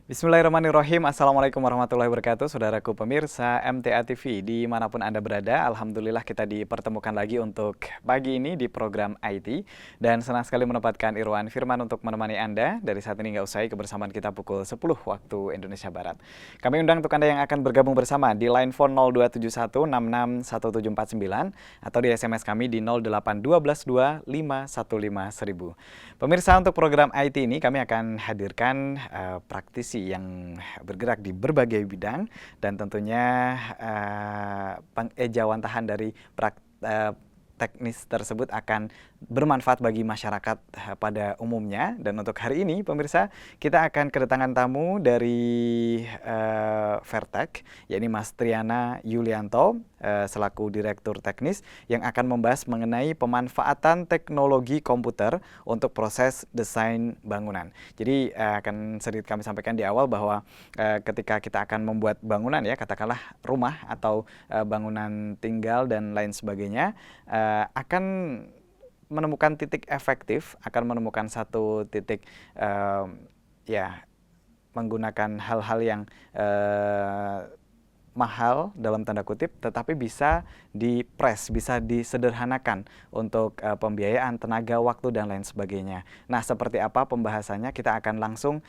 Bismillahirrahmanirrahim. Assalamualaikum warahmatullahi wabarakatuh. Saudaraku pemirsa MTA TV dimanapun Anda berada, Alhamdulillah kita dipertemukan lagi untuk pagi ini di program IT. Dan senang sekali menempatkan Irwan Firman untuk menemani Anda dari saat ini hingga usai kebersamaan kita pukul 10 waktu Indonesia Barat. Kami undang untuk Anda yang akan bergabung bersama di line phone 0271661749 atau di SMS kami di 0812251501000. Pemirsa, untuk program IT ini kami akan hadirkan praktisi yang bergerak di berbagai bidang dan tentunya pengejawantahan dari teknis tersebut akan bermanfaat bagi masyarakat pada umumnya. Dan untuk hari ini pemirsa, kita akan kedatangan tamu dari Vertek, yakni Mas Triana Yulianto selaku Direktur Teknis yang akan membahas mengenai pemanfaatan teknologi komputer untuk proses desain bangunan. Jadi akan sedikit kami sampaikan di awal bahwa ketika kita akan membuat bangunan, ya katakanlah rumah atau bangunan tinggal dan lain sebagainya, akan menemukan titik efektif, akan menemukan satu titik menggunakan hal-hal yang mahal dalam tanda kutip, tetapi bisa dipres, bisa disederhanakan untuk pembiayaan, tenaga, waktu, dan lain sebagainya. Nah, seperti apa pembahasannya? Kita akan langsung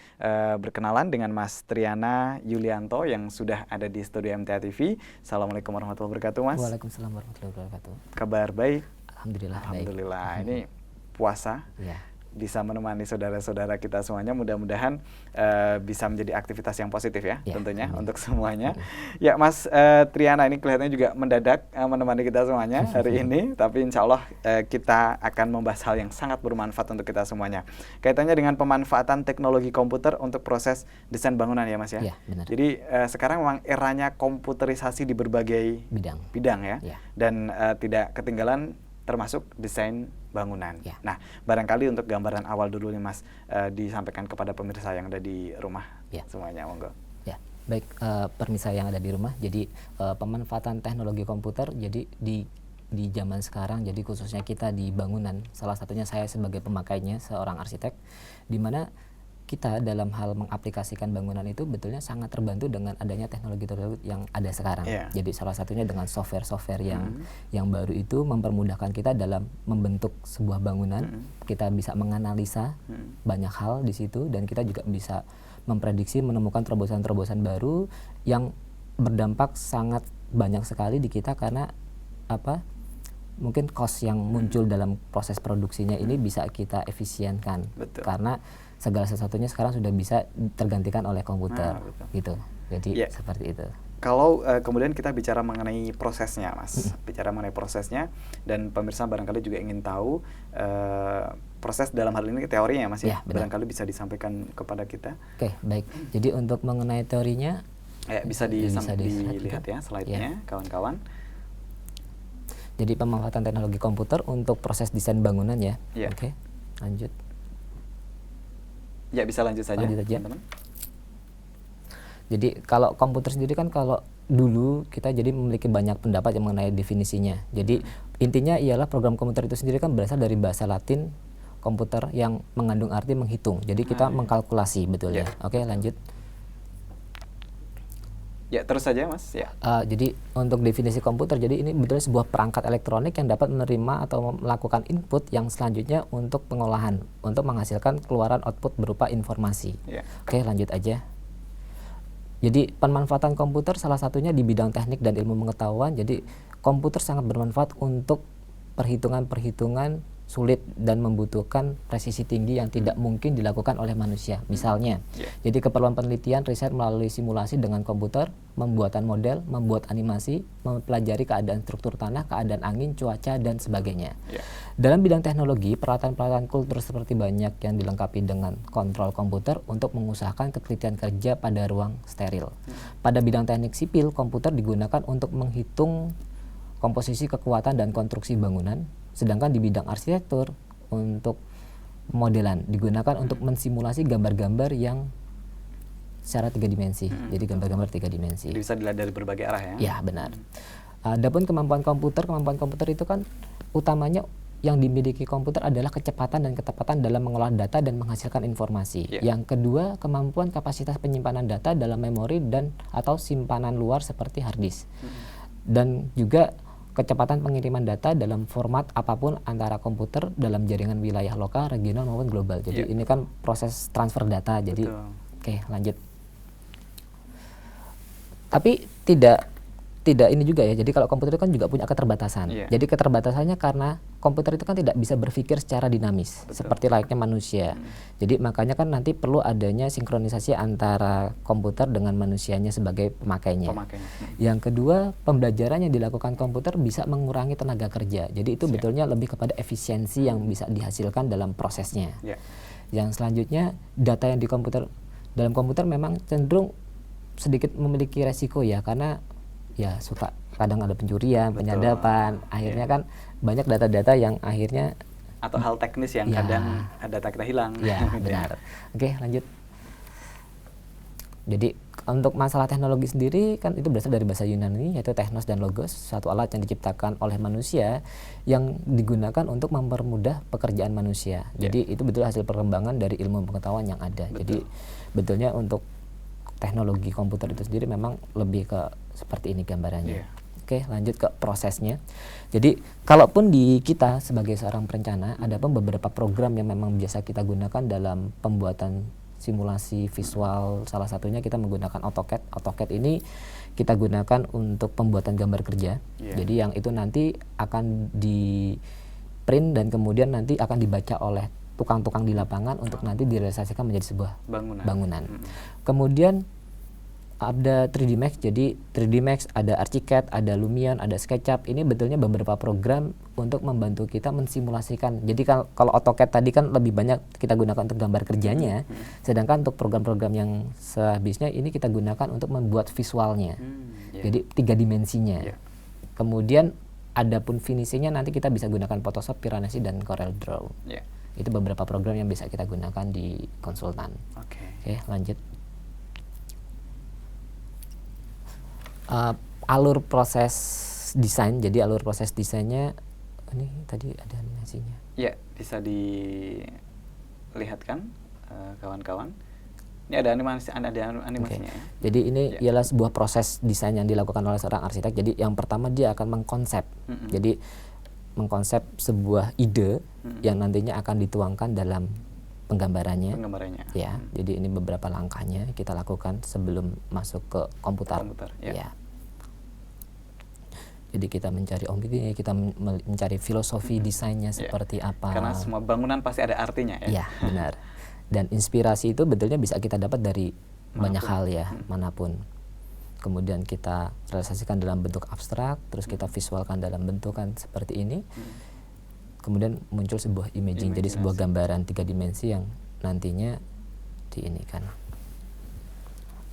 berkenalan dengan Mas Triana Yulianto yang sudah ada di studio MTA TV. Assalamualaikum warahmatullahi wabarakatuh, Mas. Waalaikumsalam warahmatullahi wabarakatuh. Kabar baik? Alhamdulillah. Alhamdulillah. Baik. Ini puasa. Ya. Bisa menemani saudara-saudara kita semuanya, mudah-mudahan bisa menjadi aktivitas yang positif ya, tentunya untuk semuanya. Ya, Mas Triana, ini kelihatannya juga mendadak menemani kita semuanya hari ini, tapi insya Allah kita akan membahas hal yang sangat bermanfaat untuk kita semuanya. Kaitannya dengan pemanfaatan teknologi komputer untuk proses desain bangunan ya, Mas ya? Ya, benar. Jadi sekarang memang eranya komputerisasi di berbagai bidang ya, dan tidak ketinggalan termasuk desain bangunan. Ya. Nah, barangkali untuk gambaran awal dulu nih, Mas, disampaikan kepada pemirsa yang ada di rumah semuanya, monggo. Ya, baik, pemirsa yang ada di rumah. Jadi pemanfaatan teknologi komputer, jadi di zaman sekarang, jadi khususnya kita di bangunan, salah satunya saya sebagai pemakainya, seorang arsitek, di mana kita dalam hal mengaplikasikan bangunan itu betulnya sangat terbantu dengan adanya teknologi yang ada sekarang. Jadi salah satunya dengan software-software yang baru itu mempermudahkan kita dalam membentuk sebuah bangunan. Kita bisa menganalisa banyak hal di situ, dan kita juga bisa memprediksi, menemukan terobosan-terobosan baru yang berdampak sangat banyak sekali di kita, karena mungkin cost yang muncul dalam proses produksinya ini bisa kita efisienkan. Karena segala sesuatunya sekarang sudah bisa tergantikan oleh komputer, gitu. Jadi seperti itu. Kalau kemudian kita bicara mengenai prosesnya, Mas, bicara mengenai prosesnya, dan pemirsa barangkali juga ingin tahu proses dalam hal ini teorinya, Mas ya, barangkali bisa disampaikan kepada kita. Oke, baik. Jadi untuk mengenai teorinya, bisa dilihat ya slide-nya, kawan-kawan. Jadi pemanfaatan teknologi komputer untuk proses desain bangunan ya. Oke, lanjut. Ya, bisa lanjut saja, teman-teman. Jadi kalau komputer sendiri kan, kalau dulu kita jadi memiliki banyak pendapat yang mengenai definisinya. Jadi intinya ialah program komputer itu sendiri kan berasal dari bahasa Latin komputer yang mengandung arti menghitung. Jadi kita mengkalkulasi, betul ya. Oke, lanjut. Ya, terus saja, Mas. Ya. Jadi untuk definisi komputer, jadi ini betulnya sebuah perangkat elektronik yang dapat menerima atau melakukan input yang selanjutnya untuk pengolahan, untuk menghasilkan keluaran output berupa informasi. Oke, lanjut aja. Jadi pemanfaatan komputer salah satunya di bidang teknik dan ilmu pengetahuan. Jadi komputer sangat bermanfaat untuk perhitungan-perhitungan sulit dan membutuhkan presisi tinggi yang tidak mungkin dilakukan oleh manusia. Misalnya, jadi keperluan penelitian riset melalui simulasi dengan komputer, membuatan model, membuat animasi, mempelajari keadaan struktur tanah, keadaan angin, cuaca, dan sebagainya. Dalam bidang teknologi, peralatan-peralatan kultur seperti banyak yang dilengkapi dengan kontrol komputer untuk mengusahakan ketelitian kerja pada ruang steril. Pada bidang teknik sipil, komputer digunakan untuk menghitung komposisi kekuatan dan konstruksi bangunan. Sedangkan di bidang arsitektur, untuk modelan digunakan untuk mensimulasi gambar-gambar yang secara 3 dimensi. Jadi gambar-gambar 3 dimensi. Jadi bisa dilihat dari berbagai arah ya? Ya, benar. Adapun kemampuan komputer itu kan utamanya yang dimiliki komputer adalah kecepatan dan ketepatan dalam mengolah data dan menghasilkan informasi. Yang kedua, kemampuan kapasitas penyimpanan data dalam memori dan atau simpanan luar seperti hard disk. Dan juga kecepatan pengiriman data dalam format apapun antara komputer dalam jaringan wilayah lokal, regional maupun global. Jadi ini kan proses transfer data. Jadi oke, lanjut. Tapi tidak ini juga ya. Jadi kalau komputer itu kan juga punya keterbatasan. Jadi keterbatasannya karena komputer itu kan tidak bisa berpikir secara dinamis seperti layaknya manusia. Jadi makanya kan nanti perlu adanya sinkronisasi antara komputer dengan manusianya sebagai pemakainya. Yang kedua, pembelajaran yang dilakukan komputer bisa mengurangi tenaga kerja. Jadi itu betulnya lebih kepada efisiensi yang bisa dihasilkan dalam prosesnya. Yang selanjutnya, data yang dalam komputer memang cenderung sedikit memiliki resiko ya, karena ya suka kadang ada pencurian, penyadapan, akhirnya kan banyak data-data yang akhirnya atau hal teknis yang kadang data kita hilang. Ya, benar. Oke, lanjut. Jadi untuk masalah teknologi sendiri kan itu berasal dari bahasa Yunani yaitu technos dan logos, suatu alat yang diciptakan oleh manusia yang digunakan untuk mempermudah pekerjaan manusia. Jadi itu betul hasil perkembangan dari ilmu pengetahuan yang ada. Jadi betulnya untuk teknologi komputer itu sendiri memang lebih ke seperti ini gambarannya. Oke, lanjut ke prosesnya. Jadi kalaupun di kita sebagai seorang perencana ada pun beberapa program yang memang biasa kita gunakan dalam pembuatan simulasi visual, salah satunya kita menggunakan AutoCAD. AutoCAD ini kita gunakan untuk pembuatan gambar kerja. Jadi yang itu nanti akan di print dan kemudian nanti akan dibaca oleh tukang-tukang di lapangan untuk nanti direalisasikan menjadi sebuah bangunan. Kemudian ada 3D Max, jadi 3D Max, ada Archicad, ada Lumion, ada SketchUp. Ini betulnya beberapa program untuk membantu kita mensimulasikan. Jadi kalau AutoCAD tadi kan lebih banyak kita gunakan untuk gambar kerjanya, sedangkan untuk program-program yang sehabisnya ini kita gunakan untuk membuat visualnya. Jadi 3 dimensinya. Kemudian adapun finishingnya nanti kita bisa gunakan Photoshop, Piranesi, dan Corel Draw. Itu beberapa program yang bisa kita gunakan di konsultan. Oke, lanjut. Alur proses desain. Jadi alur proses desainnya ini tadi ada animasinya. Ya, bisa dilihatkan kawan-kawan. Ini ada animasinya. Jadi ini ialah sebuah proses desain yang dilakukan oleh seorang arsitek. Jadi yang pertama dia akan mengkonsep. Jadi mengkonsep sebuah ide yang nantinya akan dituangkan dalam penggambarannya. Ya, jadi ini beberapa langkahnya kita lakukan sebelum masuk ke komputer. Jadi kita mencari kita mencari filosofi desainnya seperti apa. Karena semua bangunan pasti ada artinya ya. Ya, benar. Dan inspirasi itu betulnya bisa kita dapat dari banyak hal ya, manapun. Kemudian kita realisasikan dalam bentuk abstrak, terus kita visualkan dalam bentukan seperti ini. Kemudian muncul sebuah imaging, jadi sebuah gambaran 3 dimensi yang nantinya diinikan.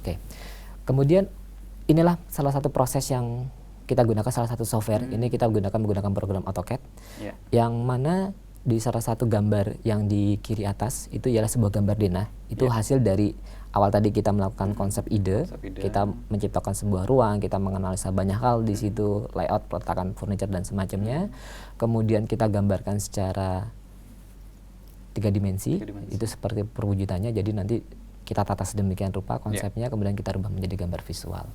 Oke. Kemudian inilah salah satu proses yang kita gunakan, salah satu software. Ini kita menggunakan program AutoCAD. Yang mana di salah satu gambar yang di kiri atas itu ialah sebuah gambar denah. Itu hasil dari awal tadi kita melakukan konsep ide, kita menciptakan sebuah ruang, kita menganalisa banyak hal di situ, layout, peletakan furniture dan semacamnya. Kemudian kita gambarkan secara 3 dimensi, itu seperti perwujudannya. Jadi nanti kita tata sedemikian rupa konsepnya, kemudian kita rubah menjadi gambar visual.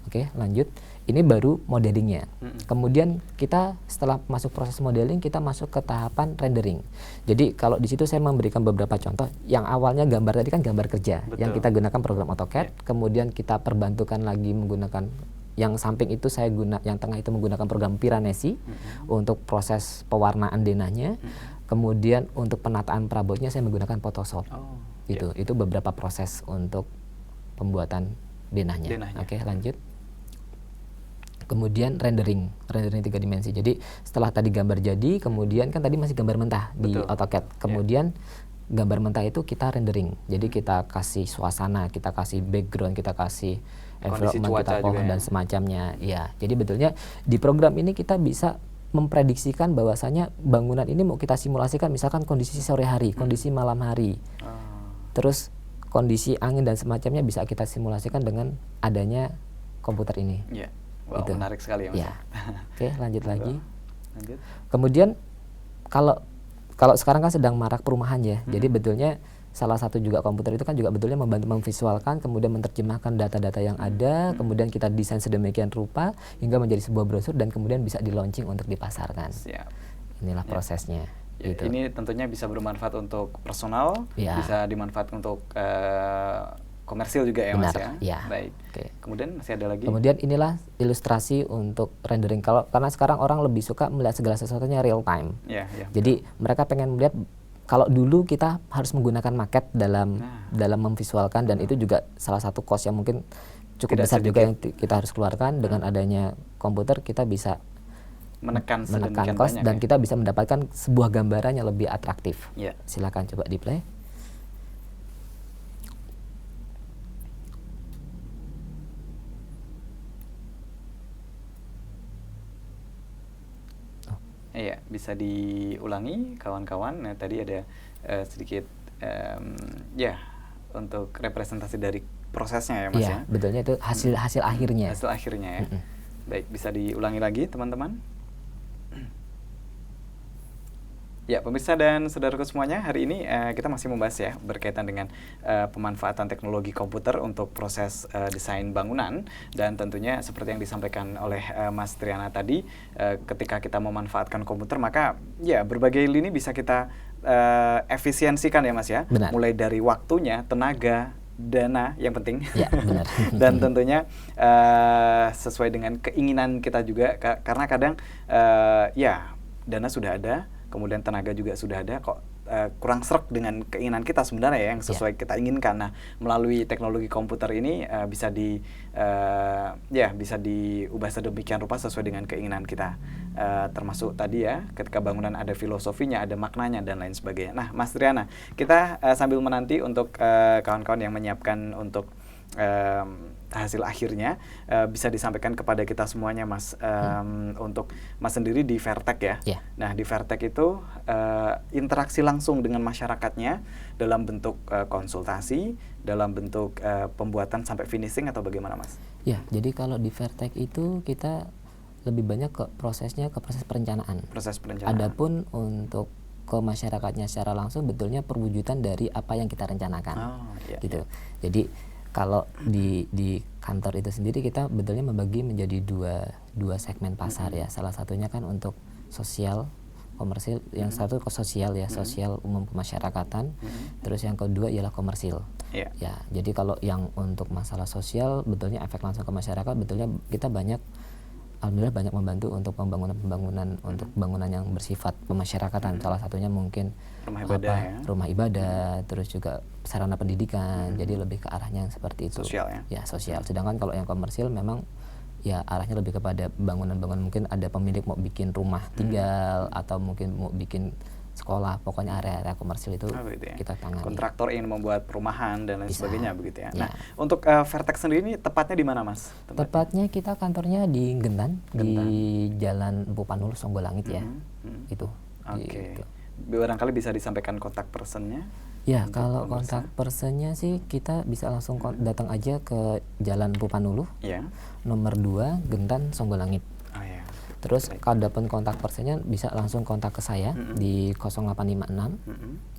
Oke, lanjut. Ini baru modelingnya. Kemudian kita setelah masuk proses modeling, kita masuk ke tahapan rendering. Jadi kalau di situ saya memberikan beberapa contoh. Yang awalnya gambar tadi kan gambar kerja, yang kita gunakan program AutoCAD. Kemudian kita perbantukan lagi menggunakan yang samping itu yang tengah itu menggunakan program Piranesi untuk proses pewarnaan denahnya. Kemudian untuk penataan perabotnya saya menggunakan Photoshop. Itu beberapa proses untuk pembuatan denahnya. Oke, lanjut. Kemudian rendering 3 dimensi. Jadi setelah tadi gambar jadi, kemudian kan tadi masih gambar mentah di AutoCAD. Kemudian gambar mentah itu kita rendering. Jadi kita kasih suasana, kita kasih background, kita kasih environment, kita pohon dan semacamnya. Ya, jadi betulnya di program ini kita bisa memprediksikan bahwasanya bangunan ini mau kita simulasikan misalkan kondisi sore hari, kondisi malam hari. Terus kondisi angin dan semacamnya bisa kita simulasikan dengan adanya komputer ini. Wow, menarik sekali ya, Mas. Oke, lanjut lagi. Kemudian kalau sekarang kan sedang marak perumahan ya. Jadi betulnya salah satu juga komputer itu kan juga betulnya membantu memvisualkan, kemudian menerjemahkan data-data yang ada, kemudian kita desain sedemikian rupa hingga menjadi sebuah brosur dan kemudian bisa di launching untuk dipasarkan. Siap. Inilah prosesnya. Ya, gitu. ini tentunya bisa bermanfaat untuk personal, bisa dimanfaatkan untuk komersil juga ya. Benar, Mas ya. Ya. Baik. Kemudian masih ada lagi. Kemudian inilah ilustrasi untuk rendering. Karena sekarang orang lebih suka melihat segala sesuatunya real time. Jadi mereka pengen melihat. Kalau dulu kita harus menggunakan maket dalam memvisualkan, dan itu juga salah satu cost yang mungkin cukup besar juga yang kita harus keluarkan. Dengan adanya komputer kita bisa menekan cost dan kita bisa mendapatkan sebuah gambaran yang lebih atraktif. Silakan coba di play. Iya, bisa diulangi kawan-kawan. Nah, tadi ada sedikit untuk representasi dari prosesnya ya Mas ya. Betulnya itu hasil akhirnya. Hasil akhirnya ya. Baik, bisa diulangi lagi teman-teman. Ya, pemirsa dan saudaraku semuanya, hari ini kita masih membahas ya berkaitan dengan pemanfaatan teknologi komputer untuk proses desain bangunan, dan tentunya seperti yang disampaikan oleh Mas Triana tadi, ketika kita memanfaatkan komputer maka ya berbagai lini bisa kita efisiensikan ya Mas ya. Benar. Mulai dari waktunya, tenaga, dana yang penting, benar. Dan tentunya sesuai dengan keinginan kita juga, karena kadang ya dana sudah ada, kemudian tenaga juga sudah ada, kok kurang sreg dengan keinginan kita sebenarnya ya, yang sesuai kita inginkan. Nah, melalui teknologi komputer ini bisa diubah sedemikian rupa sesuai dengan keinginan kita. Termasuk tadi ya, ketika bangunan ada filosofinya, ada maknanya dan lain sebagainya. Nah, Mas Triana, kita sambil menanti untuk kawan-kawan yang menyiapkan untuk hasil akhirnya, bisa disampaikan kepada kita semuanya Mas. Untuk Mas sendiri di Vertek ya. Nah, di Vertek itu interaksi langsung dengan masyarakatnya dalam bentuk konsultasi, dalam bentuk pembuatan sampai finishing, atau bagaimana Mas? Ya, jadi kalau di Vertek itu kita lebih banyak ke proses perencanaan. Adapun untuk ke masyarakatnya secara langsung betulnya perwujudan dari apa yang kita rencanakan. Gitu. Jadi kalau di kantor itu sendiri kita betulnya membagi menjadi dua segmen pasar ya. Salah satunya kan untuk sosial, komersil, yang satu ke sosial ya, sosial umum pemasyarakatan. Terus yang kedua ialah komersil. Ya, jadi kalau yang untuk masalah sosial betulnya efek langsung ke masyarakat, betulnya kita alhamdulillah banyak membantu untuk pembangunan untuk bangunan yang bersifat pemasyarakatan. Salah satunya mungkin rumah ibadah, terus juga sarana pendidikan. Jadi lebih ke arahnya yang seperti itu. Sosial ya. Sosial. Sedangkan kalau yang komersil memang ya arahnya lebih kepada bangunan-bangunan, mungkin ada pemilik mau bikin rumah tinggal atau mungkin mau bikin sekolah, pokoknya area-area komersil itu kita tangani. Kontraktor ingin membuat perumahan dan lain sebagainya begitu ya. Nah, untuk Vertek sendiri ini tepatnya di mana Mas? Tepatnya kita kantornya di Gentan, di Jalan Empu Panul, Songgolangit ya. Itu. Gitu. Barangkali bisa disampaikan kontak personnya? Ya, kalau kontak personnya sih kita bisa langsung datang aja ke Jalan Empu Panulu, nomor 2, Gentan, Songgolangit. Terus kalau dapat kontak personnya bisa langsung kontak ke saya di 0856 281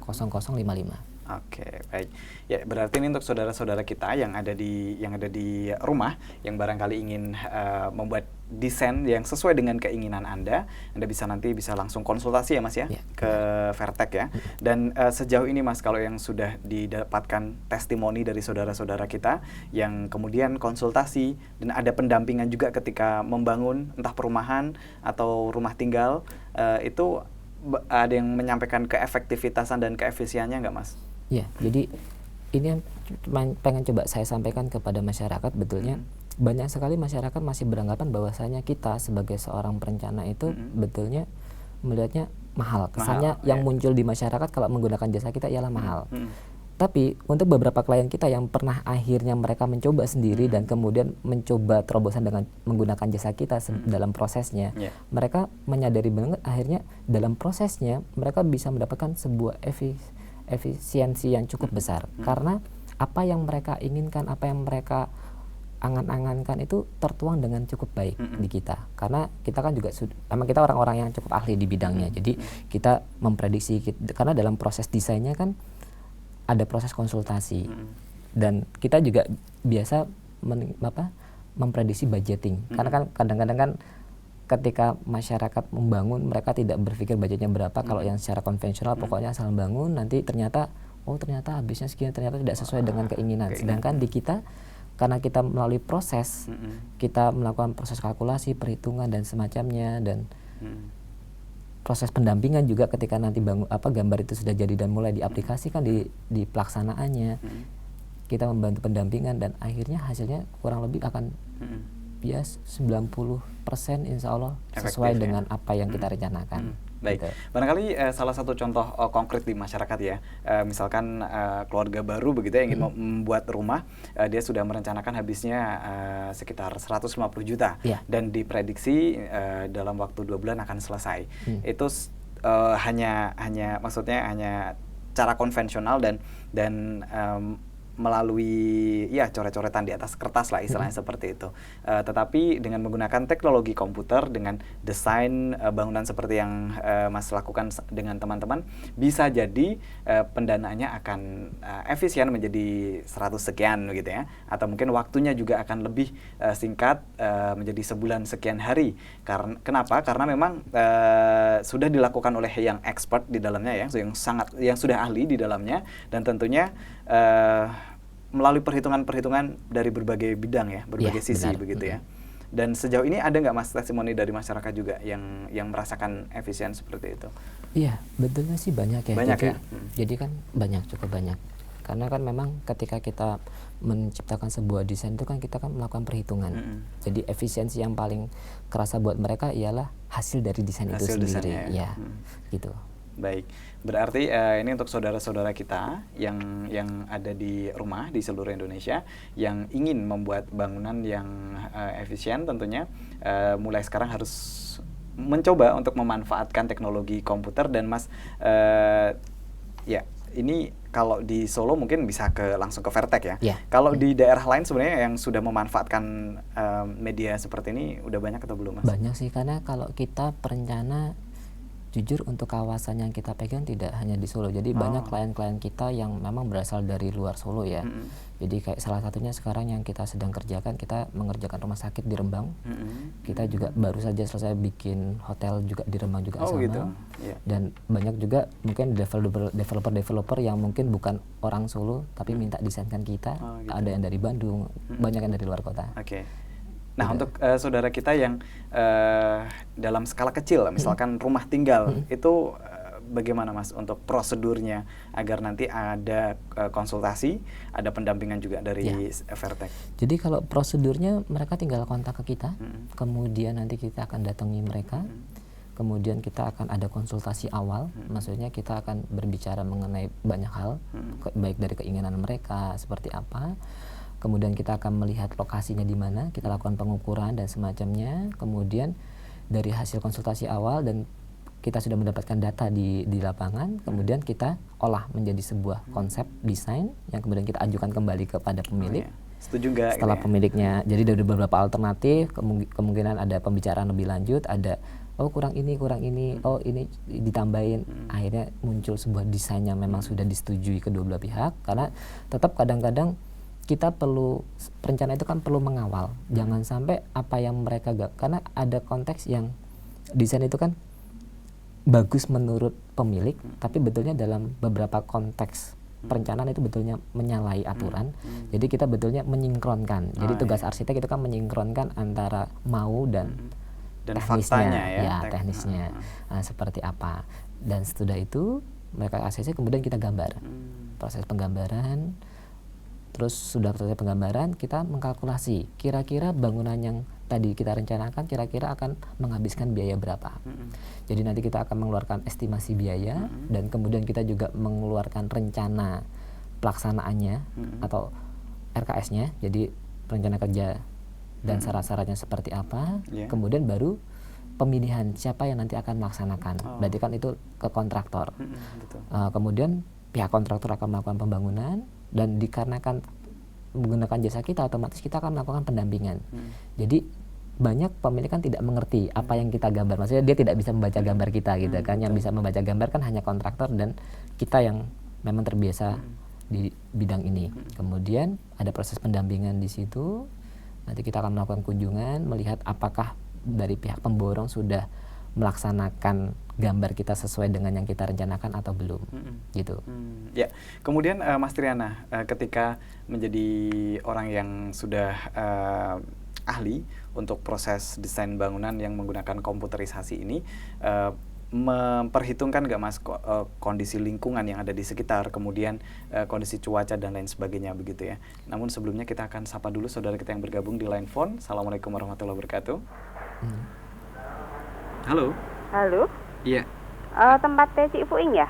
0055. Oke, baik. Ya, berarti ini untuk saudara-saudara kita yang ada di rumah yang barangkali ingin membuat desain yang sesuai dengan keinginan Anda bisa langsung konsultasi ya Mas ya, ke Vertek ya. Dan sejauh ini Mas, kalau yang sudah didapatkan testimoni dari saudara-saudara kita yang kemudian konsultasi dan ada pendampingan juga ketika membangun entah perumahan atau rumah tinggal, itu ada yang menyampaikan keefektivitasan dan keefisiennya nggak Mas? Ya, jadi ini yang pengen coba saya sampaikan kepada masyarakat, betulnya banyak sekali masyarakat masih beranggapan bahwasanya kita sebagai seorang perencana itu betulnya melihatnya mahal. Kesannya yang muncul di masyarakat kalau menggunakan jasa kita ialah mahal. Tapi untuk beberapa klien kita yang pernah akhirnya mereka mencoba sendiri dan kemudian mencoba terobosan dengan menggunakan jasa kita dalam prosesnya, mereka menyadari banget akhirnya dalam prosesnya mereka bisa mendapatkan sebuah efisiensi yang cukup besar, karena apa yang mereka inginkan, apa yang mereka angan-angankan itu tertuang dengan cukup baik di kita, karena kita kan juga memang kita orang-orang yang cukup ahli di bidangnya, jadi kita memprediksi, karena dalam proses desainnya kan ada proses konsultasi, dan kita juga biasa memprediksi budgeting, karena kan kadang-kadang kan ketika masyarakat membangun, mereka tidak berpikir budgetnya berapa. Kalau yang secara konvensional pokoknya asal bangun, nanti ternyata habisnya segini, ternyata tidak sesuai dengan keinginan. Sedangkan di kita, karena kita melalui proses, kita melakukan proses kalkulasi, perhitungan dan semacamnya, dan proses pendampingan juga ketika nanti gambar itu sudah jadi dan mulai diaplikasikan di pelaksanaannya, kita membantu pendampingan, dan akhirnya hasilnya kurang lebih akan 90% insya Allah sesuai dengan apa yang kita rencanakan. Baik, gitu. Barangkali salah satu contoh konkret di masyarakat ya, misalkan keluarga baru begitu yang ingin membuat rumah, dia sudah merencanakan habisnya sekitar 150 juta dan diprediksi dalam waktu 2 bulan akan selesai. Itu hanya cara konvensional dan melalui coret-coretan di atas kertas lah istilahnya seperti itu. Tetapi dengan menggunakan teknologi komputer, dengan desain bangunan seperti yang Mas lakukan dengan teman-teman, bisa jadi pendanaannya akan efisien menjadi 100 sekian gitu ya, atau mungkin waktunya juga akan lebih singkat menjadi sebulan sekian hari. Kenapa? Karena memang sudah dilakukan oleh yang expert di dalamnya ya, yang sudah ahli di dalamnya, dan tentunya melalui perhitungan-perhitungan dari berbagai bidang ya, berbagai sisi begitu ya. Dan sejauh ini ada nggak Mas testimoni dari masyarakat juga yang merasakan efisien seperti itu? Iya, betulnya sih banyak ya. Banyak jadi kan cukup banyak. Karena kan memang ketika kita menciptakan sebuah desain itu kan kita kan melakukan perhitungan. Jadi efisiensi yang paling kerasa buat mereka ialah hasil dari desain itu sendiri. Ya, gitu. Baik, berarti ini untuk saudara-saudara kita yang ada di rumah di seluruh Indonesia yang ingin membuat bangunan yang efisien, tentunya mulai sekarang harus mencoba untuk memanfaatkan teknologi komputer. Dan Mas, ini kalau di Solo mungkin bisa langsung ke Vertek ya. Kalau di daerah lain sebenarnya yang sudah memanfaatkan media seperti ini udah banyak atau belum, Mas? Banyak sih, karena kalau kita perencana, jujur untuk kawasan yang kita pegang tidak hanya di Solo. Jadi banyak klien-klien kita yang memang berasal dari luar Solo ya. Jadi kayak salah satunya sekarang yang kita sedang kerjakan, kita mengerjakan rumah sakit di Rembang. Kita juga baru saja selesai bikin hotel juga di Rembang juga sama. Gitu. Dan banyak juga mungkin developer yang mungkin bukan orang Solo tapi minta desainkan kita. Gitu. Ada yang dari Bandung, banyak yang dari luar kota. Nah, untuk saudara kita yang dalam skala kecil, misalkan rumah tinggal, itu bagaimana Mas untuk prosedurnya agar nanti ada konsultasi, ada pendampingan juga dari Vertek? Jadi kalau prosedurnya mereka tinggal kontak ke kita, kemudian nanti kita akan datangi mereka, kemudian kita akan ada konsultasi awal, maksudnya kita akan berbicara mengenai banyak hal, baik dari keinginan mereka seperti apa. Kemudian kita akan melihat lokasinya di mana, kita lakukan pengukuran dan semacamnya. Kemudian dari hasil konsultasi awal dan kita sudah mendapatkan data di lapangan, kemudian kita olah menjadi sebuah konsep desain yang kemudian kita ajukan kembali kepada pemilik. Setuju nggak? Setelah pemiliknya, jadi dari beberapa alternatif, kemungkinan ada pembicaraan lebih lanjut, ada kurang ini, ini ditambahin. Akhirnya muncul sebuah desain yang memang sudah disetujui kedua belah pihak, karena tetap kadang-kadang kita perencana itu kan perlu mengawal, jangan sampai apa yang mereka karena ada konteks yang desain itu kan bagus menurut pemilik, tapi betulnya dalam beberapa konteks perencanaan itu betulnya menyalahi aturan. Jadi kita betulnya menyinkronkan. Jadi tugas arsitek itu kan menyinkronkan antara mau dan teknisnya, teknisnya seperti apa. Dan setelah itu mereka ACC, kemudian kita gambar, proses penggambaran. Terus sudah selesai penggambaran, kita mengkalkulasi kira-kira bangunan yang tadi kita rencanakan kira-kira akan menghabiskan biaya berapa. Jadi nanti kita akan mengeluarkan estimasi biaya dan kemudian kita juga mengeluarkan rencana pelaksanaannya atau RKS-nya, jadi rencana kerja dan syarat-syaratnya seperti apa. Kemudian baru pemilihan siapa yang nanti akan melaksanakan. Berarti kan itu ke kontraktor. Kemudian pihak kontraktor akan melakukan pembangunan. Dan dikarenakan menggunakan jasa kita, otomatis kita akan melakukan pendampingan. Jadi banyak pemilik kan tidak mengerti apa yang kita gambar, maksudnya dia tidak bisa membaca gambar kita gitu kan. Yang bisa membaca gambar kan hanya kontraktor dan kita yang memang terbiasa di bidang ini. Kemudian ada proses pendampingan di situ. Nanti kita akan melakukan kunjungan, melihat apakah dari pihak pemborong sudah melaksanakan gambar kita sesuai dengan yang kita rencanakan atau belum, gitu. Ya, kemudian Mas Triana, ketika menjadi orang yang sudah ahli untuk proses desain bangunan yang menggunakan komputerisasi ini, memperhitungkan nggak Mas kondisi lingkungan yang ada di sekitar, kemudian kondisi cuaca dan lain sebagainya begitu ya. Namun sebelumnya kita akan sapa dulu saudara kita yang bergabung di line phone. Assalamualaikum warahmatullahi wabarakatuh. Halo. Halo. Iya. Tempat Cik Fuing ya?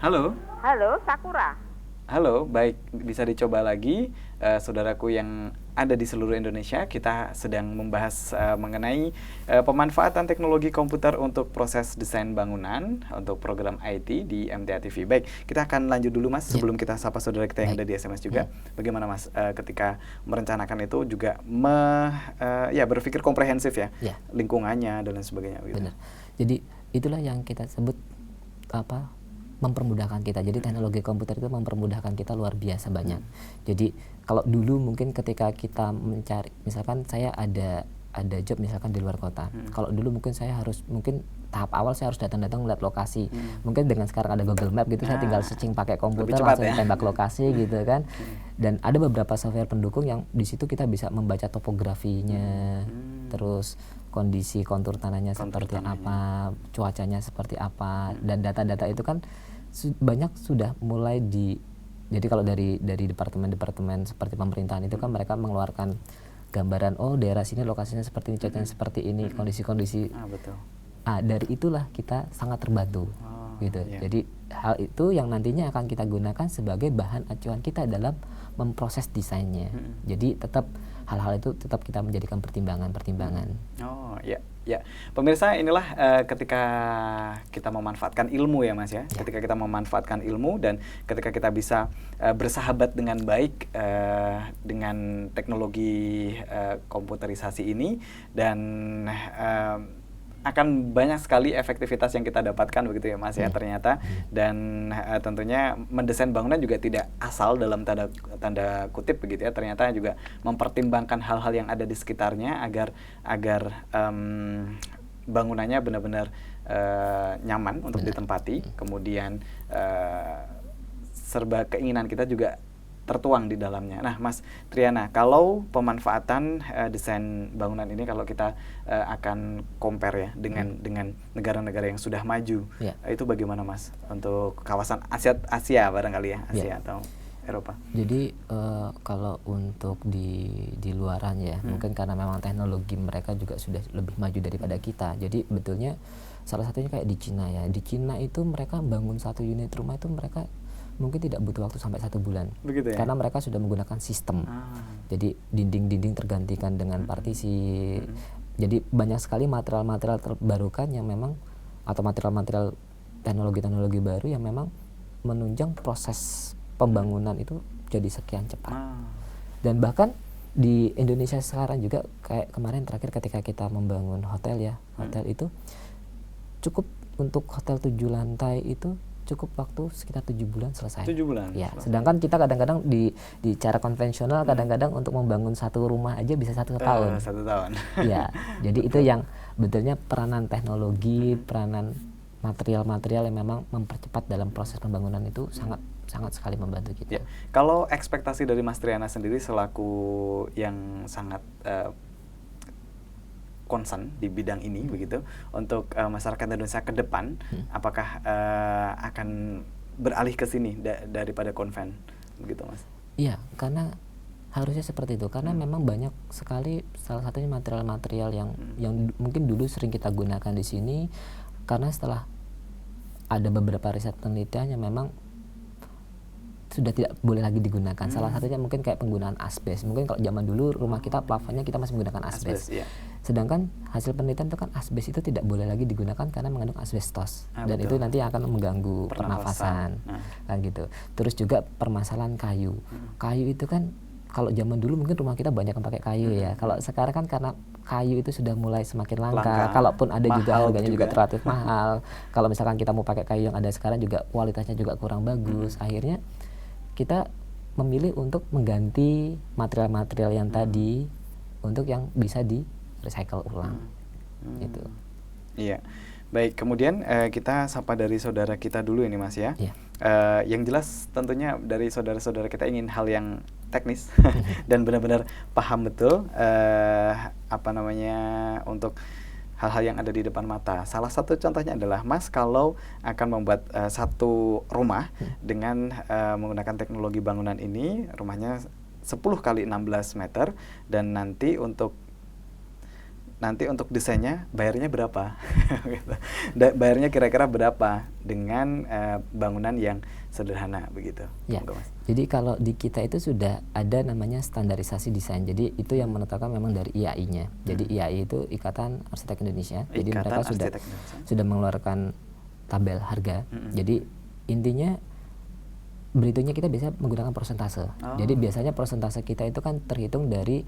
Halo. Halo, Sakura. Halo, baik, bisa dicoba lagi, saudaraku yang ada di seluruh Indonesia. Kita sedang membahas mengenai pemanfaatan teknologi komputer untuk proses desain bangunan untuk program IT di MTA TV. Baik, kita akan lanjut dulu Mas, sebelum kita sapa saudara kita yang ada di SMS juga. Bagaimana Mas ketika merencanakan itu juga berpikir komprehensif ya, lingkungannya dan lain sebagainya. Gitu. Benar. Jadi itulah yang kita sebut mempermudahkan kita. Jadi teknologi komputer itu mempermudahkan kita luar biasa banyak. Jadi kalau dulu mungkin ketika kita mencari, misalkan saya ada job misalkan di luar kota. Kalau dulu mungkin saya harus, mungkin tahap awal saya harus datang-datang melihat lokasi. Mungkin dengan sekarang ada Google Map gitu, saya tinggal searching pakai komputer langsung tembak lokasi gitu kan. Dan ada beberapa software pendukung yang di situ kita bisa membaca topografinya, terus kondisi kontur tanahnya seperti apa, cuacanya seperti apa, dan data-data itu kan banyak sudah mulai jadi kalau dari departemen-departemen seperti pemerintahan itu kan mereka mengeluarkan gambaran, oh daerah sini lokasinya seperti ini, cuacanya seperti ini, kondisi-kondisi. Betul. Dari itulah kita sangat terbantu gitu. Jadi hal itu yang nantinya akan kita gunakan sebagai bahan acuan kita dalam memproses desainnya. Jadi tetap hal-hal itu tetap kita menjadikan pertimbangan. Oh ya. Pemirsa, inilah ketika kita memanfaatkan ilmu ya Mas ya. Ketika kita memanfaatkan ilmu dan ketika kita bisa bersahabat dengan baik dengan teknologi komputerisasi ini, dan akan banyak sekali efektivitas yang kita dapatkan begitu ya Mas ya ternyata. Dan tentunya mendesain bangunan juga tidak asal dalam tanda kutip begitu ya, ternyata juga mempertimbangkan hal-hal yang ada di sekitarnya agar bangunannya benar-benar nyaman untuk ditempati, kemudian serba keinginan kita juga tertuang di dalamnya. Nah, Mas Triana, kalau pemanfaatan desain bangunan ini kalau kita akan compare ya dengan negara-negara yang sudah maju, itu bagaimana Mas untuk kawasan Asia barangkali ya, Asia atau Eropa? Jadi kalau untuk di luaran ya, mungkin karena memang teknologi mereka juga sudah lebih maju daripada kita. Jadi betulnya salah satunya kayak di Cina ya. Di Cina itu mereka bangun satu unit rumah itu mereka mungkin tidak butuh waktu sampai 1 bulan. Begitu ya? Karena mereka sudah menggunakan sistem. Jadi dinding-dinding tergantikan dengan partisi. Jadi banyak sekali material-material terbarukan yang memang, atau material-material teknologi-teknologi baru yang memang menunjang proses pembangunan itu jadi sekian cepat. Dan bahkan di Indonesia sekarang juga, kayak kemarin terakhir ketika kita membangun hotel ya, hotel itu cukup untuk hotel 7 lantai itu cukup waktu sekitar 7 bulan selesai. 7 bulan? Ya, sedangkan kita kadang-kadang di cara konvensional kadang-kadang untuk membangun satu rumah aja bisa 1 tahun. 1 tahun. Ya, jadi itu yang betulnya peranan teknologi, peranan material-material yang memang mempercepat dalam proses pembangunan itu sangat sekali membantu kita. Kalau ekspektasi dari Mas Triana sendiri selaku yang sangat concern di bidang ini begitu untuk masyarakat Indonesia ke depan, apakah akan beralih ke sini daripada konven begitu Mas? Iya, karena harusnya seperti itu, karena memang banyak sekali, salah satunya material-material yang mungkin dulu sering kita gunakan di sini, karena setelah ada beberapa riset penelitian yang memang sudah tidak boleh lagi digunakan. Salah satunya mungkin kayak penggunaan asbes. Mungkin kalau zaman dulu rumah kita plafonnya kita masih menggunakan asbes. Sedangkan hasil penelitian itu kan asbes itu tidak boleh lagi digunakan karena mengandung asbestos. Dan betul. Itu nanti akan mengganggu pernafasan. Kan gitu. Terus juga permasalahan kayu. Kayu itu kan kalau zaman dulu mungkin rumah kita banyak yang pakai kayu ya. Kalau sekarang kan karena kayu itu sudah mulai semakin langka. Kalaupun ada juga harganya juga relatif mahal. Kalau misalkan kita mau pakai kayu yang ada sekarang juga kualitasnya juga kurang bagus. Akhirnya kita memilih untuk mengganti material-material yang tadi untuk yang bisa di recycle ulang. Gitu. Iya. Baik, kemudian kita sapa dari saudara kita dulu ini Mas ya. Iya. Yang jelas tentunya dari saudara-saudara kita ingin hal yang teknis dan benar-benar paham betul untuk hal-hal yang ada di depan mata. Salah satu contohnya adalah Mas kalau akan membuat satu rumah dengan menggunakan teknologi bangunan ini, rumahnya 10 kali 16 meter dan nanti untuk desainnya bayarnya berapa? Bayarnya kira-kira berapa dengan bangunan yang sederhana begitu? Ya. Jadi kalau di kita itu sudah ada namanya standarisasi desain. Jadi itu yang menetapkan memang dari IAI-nya. Jadi IAI itu Ikatan Arsitek Indonesia. Jadi mereka sudah mengeluarkan tabel harga. Jadi intinya berhitungnya kita biasa menggunakan persentase. Jadi biasanya persentase kita itu kan terhitung dari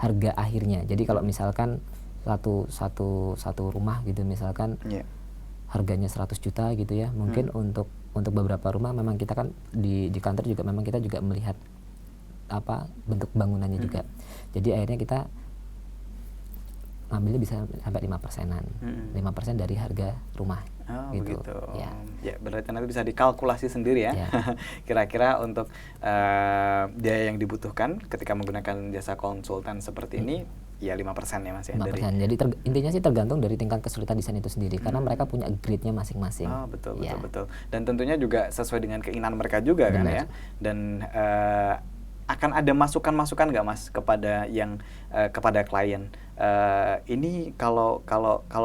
harga akhirnya. Jadi kalau misalkan satu rumah gitu misalkan harganya 100 juta gitu ya, mungkin untuk beberapa rumah memang kita kan di kantor juga memang kita juga melihat bentuk bangunannya juga. Jadi akhirnya kita ngambilnya bisa sampai 5%-an. 5% dari harga rumah. Gitu. Begitu. Ya, berarti nanti bisa dikalkulasi sendiri ya. Kira-kira untuk biaya yang dibutuhkan ketika menggunakan jasa konsultan seperti ini ya 5% ya Mas ya. 5%. Jadi intinya sih tergantung dari tingkat kesulitan desain itu sendiri karena mereka punya grade-nya masing-masing. Betul. Dan tentunya juga sesuai dengan keinginan mereka juga. Benar. Kan ya. Dan akan ada masukan-masukan nggak Mas kepada klien? Ini kalau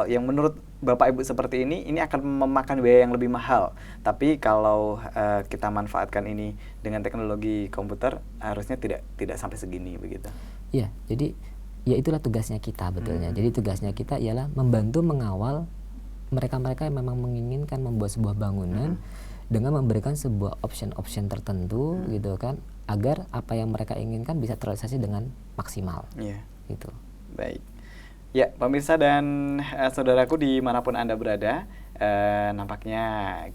yang menurut Bapak Ibu seperti ini akan memakan biaya yang lebih mahal. Tapi kalau kita manfaatkan ini dengan teknologi komputer harusnya tidak sampai segini begitu. Iya, jadi ya itulah tugasnya kita betulnya. Jadi tugasnya kita ialah membantu mengawal mereka-mereka yang memang menginginkan membuat sebuah bangunan dengan memberikan sebuah option-option tertentu gitu kan, agar apa yang mereka inginkan bisa terrealisasi dengan maksimal. Gitu. Baik. Ya, pemirsa dan saudaraku dimanapun Anda berada, nampaknya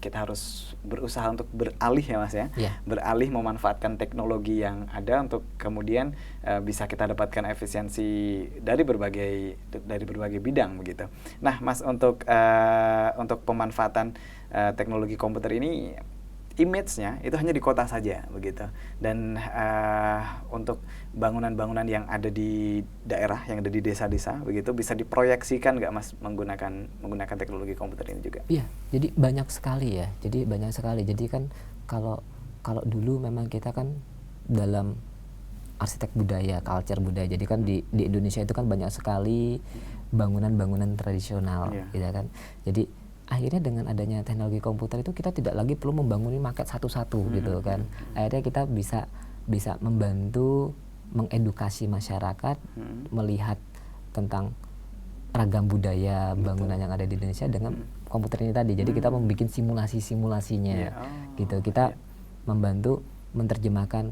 kita harus berusaha untuk beralih ya Mas ya. Beralih memanfaatkan teknologi yang ada untuk kemudian bisa kita dapatkan efisiensi dari berbagai bidang begitu. Nah, Mas untuk pemanfaatan teknologi komputer ini image-nya itu hanya di kota saja begitu. Dan untuk bangunan-bangunan yang ada di daerah, yang ada di desa-desa begitu bisa diproyeksikan nggak Mas menggunakan teknologi komputer ini juga? Iya, jadi banyak sekali ya. Jadi kan kalau dulu memang kita kan dalam arsitek budaya, culture budaya. Jadi kan di Indonesia itu kan banyak sekali bangunan-bangunan tradisional gitu kan. Jadi akhirnya dengan adanya teknologi komputer itu kita tidak lagi perlu membangun maket satu-satu gitu kan. Akhirnya kita bisa membantu mengedukasi masyarakat melihat tentang ragam budaya bangunan yang ada di Indonesia dengan komputer ini tadi. Jadi kita membuat simulasinya gitu. Kita membantu menerjemahkan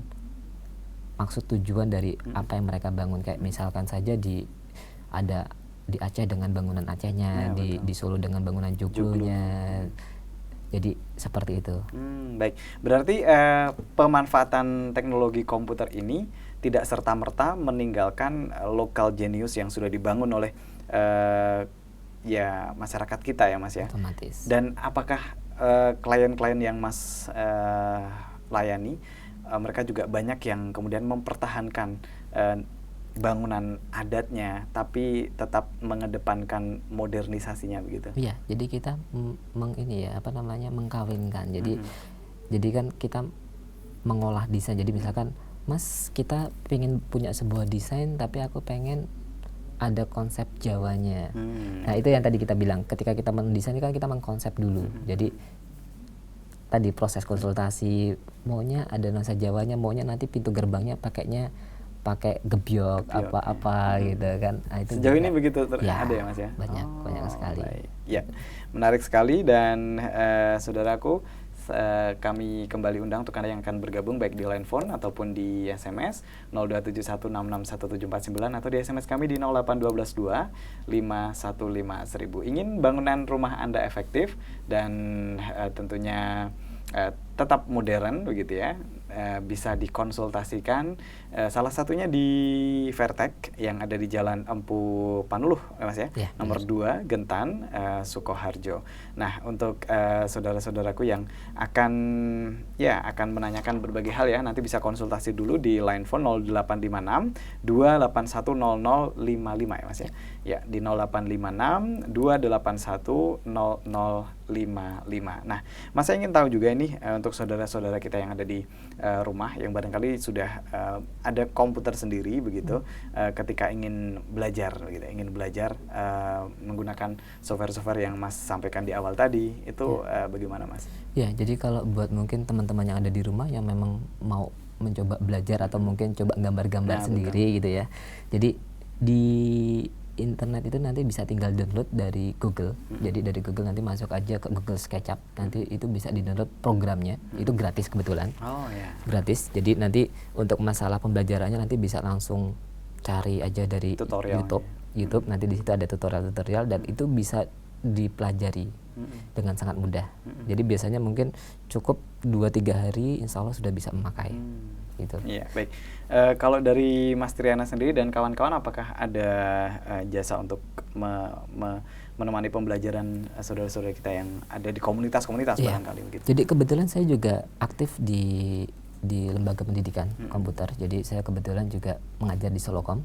maksud tujuan dari apa yang mereka bangun, kayak misalkan saja di Aceh dengan bangunan Acehnya, di Solo dengan bangunan Joglonya. Jadi seperti itu. Baik, berarti pemanfaatan teknologi komputer ini tidak serta-merta meninggalkan local genius yang sudah dibangun oleh masyarakat kita ya Mas ya. Otomatis. Dan apakah klien-klien yang Mas layani, mereka juga banyak yang kemudian mempertahankan bangunan adatnya tapi tetap mengedepankan modernisasinya begitu? Iya, jadi kita mengkawinkan. Jadi kan kita mengolah desain. Jadi misalkan Mas, kita pengen punya sebuah desain tapi aku pengen ada konsep Jawanya. Nah, itu yang tadi kita bilang, ketika kita mendesain kan kita mengkonsep dulu. Jadi tadi proses konsultasi, maunya ada nuansa Jawanya, maunya nanti pintu gerbangnya pakai gebyok apa-apa gitu kan. Nah, itu sejauh juga, ini begitu ada ya Mas ya? Banyak sekali. Baik. Ya, menarik sekali dan saudaraku, kami kembali undang untuk Anda yang akan bergabung baik di line phone ataupun di SMS 02716617749 atau di SMS kami di 08122 515 1000. Ingin bangunan rumah Anda efektif dan tentunya tetap modern begitu ya, bisa dikonsultasikan salah satunya di Vertek yang ada di Jalan Empu Panuluh, Mas ya, nomor 2 Gentan, Sukoharjo. Nah, untuk saudara-saudaraku yang akan menanyakan berbagai hal ya, nanti bisa konsultasi dulu di line phone 0856 281 0055 ya Mas ya. Ya, di 0856 281 0055. Nah, Mas saya ingin tahu juga ini untuk saudara-saudara kita yang ada di rumah yang barangkali sudah ada komputer sendiri begitu, ketika ingin belajar menggunakan software-software yang Mas sampaikan di awal tadi itu bagaimana Mas? Ya, jadi kalau buat mungkin teman-teman yang ada di rumah yang memang mau mencoba belajar atau mungkin coba gambar-gambar sendiri gitu ya. Jadi di internet itu nanti bisa tinggal download dari Google. Jadi dari Google nanti masuk aja ke Google SketchUp. Nanti itu bisa di-download programnya. Itu gratis kebetulan. Oh ya. Gratis. Jadi nanti untuk masalah pembelajarannya nanti bisa langsung cari aja dari tutorial YouTube. Nanti di situ ada tutorial-tutorial dan itu bisa dipelajari dengan sangat mudah. Jadi biasanya mungkin cukup 2-3 hari insya Allah sudah bisa memakai. Gitu. Iya, baik. Kalau dari Mas Triana sendiri dan kawan-kawan, apakah ada jasa untuk menemani pembelajaran saudara-saudara kita yang ada di komunitas-komunitas barangkali begitu? Jadi kebetulan saya juga aktif di lembaga pendidikan komputer. Jadi saya kebetulan juga mengajar di Solokom.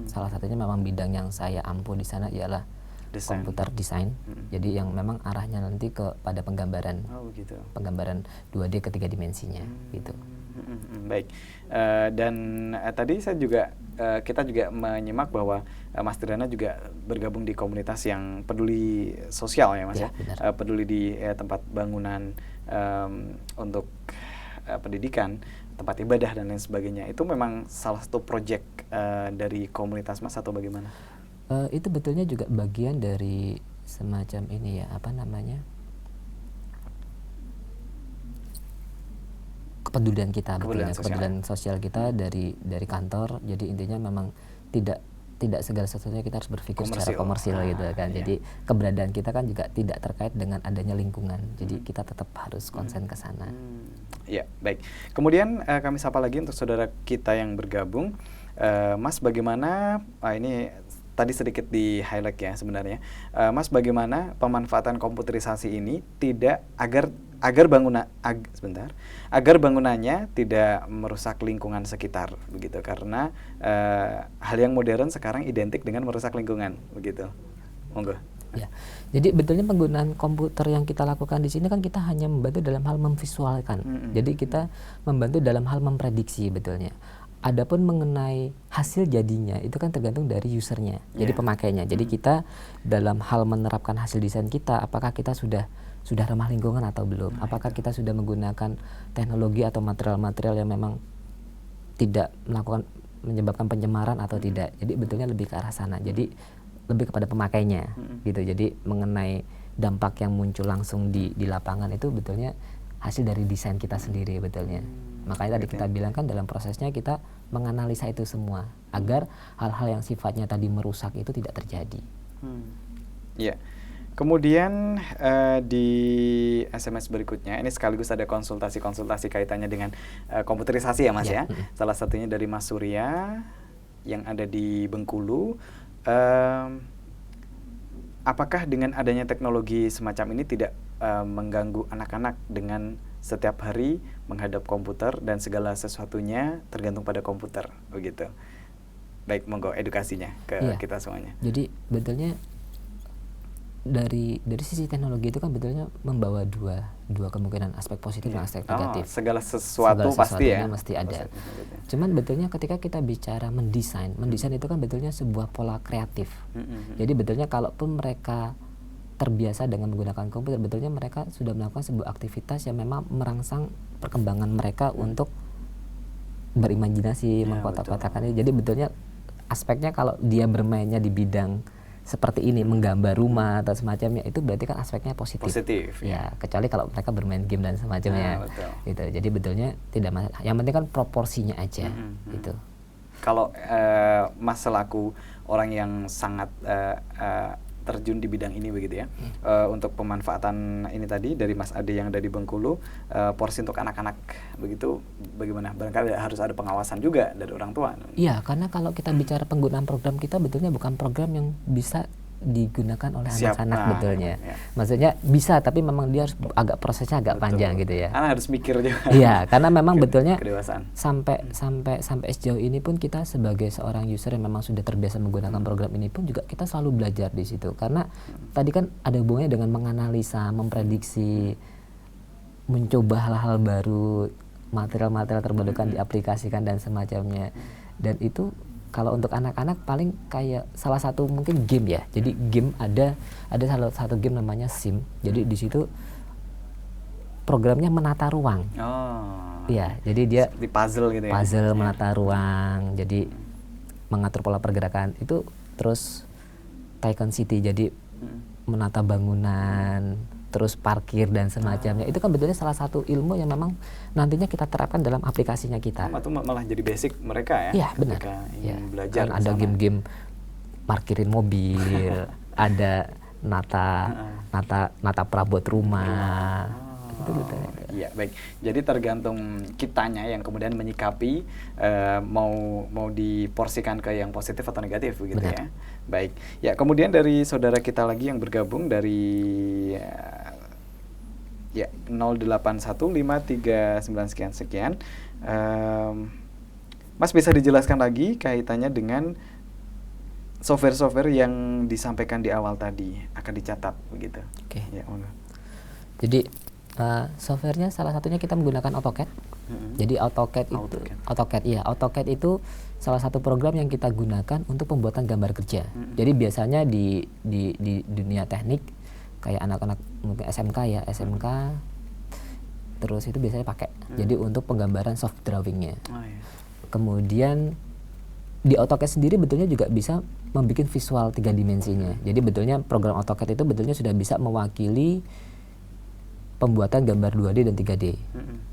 Salah satunya memang bidang yang saya ampuh di sana ialah komputer desain. Jadi yang memang arahnya nanti kepada penggambaran, penggambaran 2D ketiga dimensinya, gitu. Baik. Dan tadi saya juga kita juga menyimak bahwa Mas Triana juga bergabung di komunitas yang peduli sosial ya Mas ya. Peduli di tempat bangunan untuk pendidikan, tempat ibadah dan lain sebagainya. Itu memang salah satu proyek dari komunitas Mas atau bagaimana? Itu betulnya juga bagian dari semacam ini ya, apa namanya, kepedulian kita, kepedulian sosial kita dari kantor. Jadi intinya memang tidak segala sesuatunya kita harus berpikir secara komersil gitu kan. Jadi keberadaan kita kan juga tidak terkait dengan adanya lingkungan. Jadi kita tetap harus konsen ke sana. Ya, baik. Kemudian kami sapa lagi untuk saudara kita yang bergabung. Mas, bagaimana ini tadi sedikit di highlight ya sebenarnya. Mas, bagaimana pemanfaatan komputerisasi ini tidak agar bangunannya tidak merusak lingkungan sekitar begitu, karena hal yang modern sekarang identik dengan merusak lingkungan begitu. Monggo. Ya. Jadi betulnya penggunaan komputer yang kita lakukan di sini kan kita hanya membantu dalam hal memvisualkan. Jadi kita membantu dalam hal memprediksi betulnya. Adapun mengenai hasil jadinya itu kan tergantung dari usernya, jadi pemakainya. Jadi kita dalam hal menerapkan hasil desain kita, apakah kita sudah ramah lingkungan atau belum? Apakah kita sudah menggunakan teknologi atau material-material yang memang tidak menyebabkan pencemaran atau tidak? Jadi betulnya lebih ke arah sana. Jadi lebih kepada pemakainya, gitu. Jadi mengenai dampak yang muncul langsung di lapangan itu betulnya hasil dari desain kita sendiri betulnya. Makanya tadi kita bilang kan dalam prosesnya kita menganalisa itu semua agar hal-hal yang sifatnya tadi merusak itu tidak terjadi. Iya. Kemudian di SMS berikutnya ini sekaligus ada konsultasi kaitannya dengan komputerisasi ya Mas ya. Salah satunya dari Mas Surya yang ada di Bengkulu. Apakah dengan adanya teknologi semacam ini tidak mengganggu anak-anak dengan setiap hari menghadap komputer dan segala sesuatunya tergantung pada komputer begitu? Baik, monggo edukasinya ke kita semuanya. Jadi betulnya dari sisi teknologi itu kan betulnya membawa dua kemungkinan, aspek positif dan aspek negatif. Segala sesuatu pasti ya mesti ada. Cuman betulnya ketika kita bicara mendesain itu kan betulnya sebuah pola kreatif. Jadi betulnya kalaupun mereka terbiasa dengan menggunakan komputer, betulnya mereka sudah melakukan sebuah aktivitas yang memang merangsang perkembangan mereka untuk berimajinasi, mengkotak-kotakan. Jadi betulnya aspeknya kalau dia bermainnya di bidang seperti ini, menggambar rumah atau semacamnya, itu berarti kan aspeknya positif. Positif, ya. Kecuali kalau mereka bermain game dan semacamnya. Gitu. Jadi betulnya tidak masalah. Yang penting kan proporsinya aja. Gitu. Kalau Mas selaku orang yang sangat terjun di bidang ini begitu ya, untuk pemanfaatan ini tadi dari Mas Ade yang ada di Bengkulu, porsi untuk anak-anak begitu bagaimana? Barangkali harus ada pengawasan juga dari orang tua. Iya, karena kalau kita bicara penggunaan program kita betulnya bukan program yang bisa digunakan oleh anak-anak betulnya. Ya. Maksudnya bisa, tapi memang dia harus prosesnya agak panjang gitu ya. Karena harus mikir juga. Iya, karena memang betulnya kedewasaan. sampai sejauh ini pun kita sebagai seorang user yang memang sudah terbiasa menggunakan program ini pun juga kita selalu belajar di situ. Karena tadi kan ada hubungannya dengan menganalisa, memprediksi, mencoba hal-hal baru, material-material terbarukan diaplikasikan dan semacamnya. Dan itu kalau untuk anak-anak paling kayak salah satu mungkin game ya. Jadi game ada salah satu game namanya Sim. Jadi di situ programnya menata ruang. Iya, jadi dia di puzzle gitu ya. Puzzle menata ruang. Jadi mengatur pola pergerakan itu, terus Tycoon City jadi menata bangunan, terus parkir dan semacamnya. Itu kan betulnya salah satu ilmu yang memang nantinya kita terapkan dalam aplikasinya kita. Itu malah jadi basic mereka ya. Iya, benar. Ya. Belajar kan ada game-game parkirin mobil, ada nata perabot rumah. Itu betulnya. Iya, baik. Jadi tergantung kitanya yang kemudian menyikapi mau diporsikan ke yang positif atau negatif begitu. Benar. Ya. Baik. Ya, kemudian dari saudara kita lagi yang bergabung dari 081539 sekian. Mas bisa dijelaskan lagi kaitannya dengan software-software yang disampaikan di awal tadi akan dicatat begitu. Oke. Ya, jadi softwarenya salah satunya kita menggunakan AutoCAD. Jadi AutoCAD itu salah satu program yang kita gunakan untuk pembuatan gambar kerja. Jadi biasanya di dunia teknik kayak anak-anak mungkin SMK, terus itu biasanya pakai. Jadi untuk penggambaran soft drawingnya. Kemudian di AutoCAD sendiri betulnya juga bisa membuat visual 3 dimensinya. Jadi betulnya program AutoCAD itu betulnya sudah bisa mewakili pembuatan gambar 2D dan 3D.